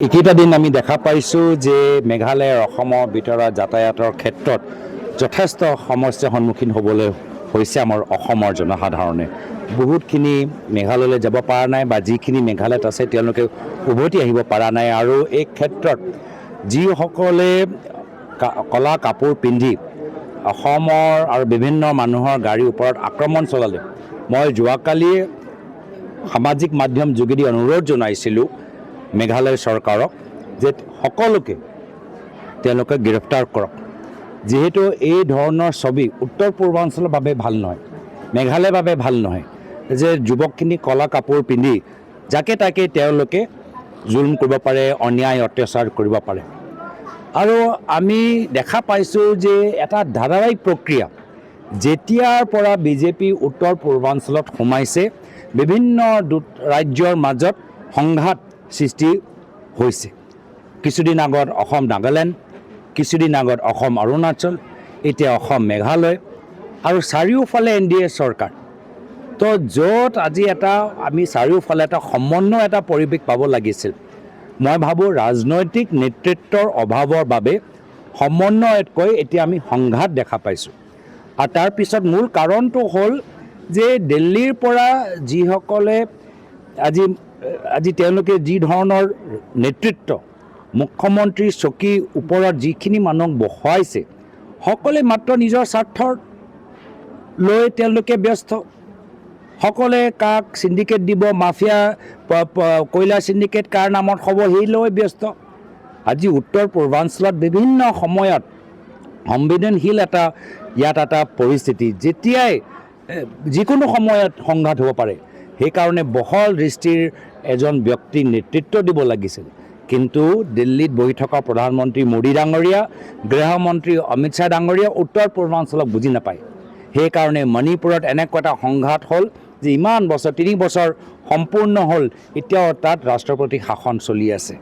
এইকেইটা দিন আমি দেখা পাইছোঁ যে মেঘালয়ৰ অসমৰ ভিতৰত যাতায়াতৰ ক্ষেত্ৰত যথেষ্ট সমস্যাৰ সন্মুখীন হ'বলৈ হৈছে আমাৰ অসমৰ জনসাধাৰণে। বহুতখিনি মেঘালয়লৈ যাব পৰা নাই বা যিখিনি মেঘালয়ত আছে তেওঁলোকে উভতি আহিব পৰা নাই। আৰু এই ক্ষেত্ৰত যিসকলে কলা কাপোৰ পিন্ধি অসমৰ আৰু বিভিন্ন মানুহৰ গাড়ীৰ ওপৰত আক্ৰমণ চলালে, মই যোৱাকালি সামাজিক মাধ্যম যোগেদি অনুৰোধ জনাইছিলোঁ মেঘালয় চৰকাৰক যে সকলোকে তেওঁলোকে গ্ৰেপ্তাৰ কৰক। যিহেতু এই ধৰণৰ ছবি উত্তৰ পূৰ্বাঞ্চলৰ বাবে ভাল নহয়, মেঘালয়ৰ বাবে ভাল নহয় যে যুৱকখিনি কলা কাপোৰ পিন্ধি যাকে তাকে তেওঁলোকে জুলুম কৰিব পাৰে, অন্যায় অত্যাচাৰ কৰিব পাৰে। আৰু আমি দেখা পাইছোঁ যে এটা ধাৰাবাহিক প্ৰক্ৰিয়া যেতিয়াৰ পৰা বিজেপি উত্তৰ পূৰ্বাঞ্চলত সোমাইছে, বিভিন্ন ৰাজ্যৰ মাজত সংঘাত সৃষ্টি হৈছে। কিছুদিন আগত অসম নাগালেণ্ড, কিছুদিন আগত অসম অৰুণাচল, এতিয়া অসম মেঘালয় আৰু চাৰিওফালে NDA চৰকাৰ। তো য'ত আজি আমি চাৰিওফালে এটা সমন্বয় পৰিৱেশ পাব লাগিছিল। মই ভাবোঁ ৰাজনৈতিক নেতৃত্বৰ অভাৱৰ বাবে সমন্বয়তকৈ এতিয়া আমি সংঘাত দেখা পাইছোঁ। আৰু তাৰ পিছত মূল কাৰণটো হ'ল যে দিল্লীৰ পৰা যিসকলে আজি তেওঁলোকে যি ধৰণৰ নেতৃত্ব, মুখ্যমন্ত্ৰীৰ চকীৰ ওপৰত যিখিনি মানুহক বহাইছে, সকলোৱে মাত্ৰ নিজৰ স্বাৰ্থৰ লৈ তেওঁলোকে ব্যস্ত। সকলোৱে কাক চিণ্ডিকেট দিব, মাফিয়া কয়লা চিণ্ডিকেট কাৰ নামত হ'ব, সেই লৈ ব্যস্ত। আজি উত্তৰ পূৰ্বাঞ্চলত বিভিন্ন সময়ত সংবেদনশীল এটা পৰিস্থিতি, যেতিয়াই যিকোনো সময়ত সংঘাত হ'ব পাৰে। সেইকাৰণে বহল দৃষ্টিৰ এজন ব্যক্তিক নেতৃত্ব দিব লাগিছিল। কিন্তু দিল্লীত বহি থকা প্ৰধানমন্ত্ৰী মোদী ডাঙৰীয়া, গৃহমন্ত্ৰী অমিত শ্বাহ ডাঙৰীয়া উত্তৰ পূৰ্বাঞ্চলক বুজি নাপায়। সেইকাৰণে মণিপুৰত এনেকুৱা এটা সংঘাত হ'ল যে ইমান বছৰ, 3 বছৰ সম্পূৰ্ণ হ'ল, এতিয়াও তাত ৰাষ্ট্ৰপতি শাসন চলি আছে।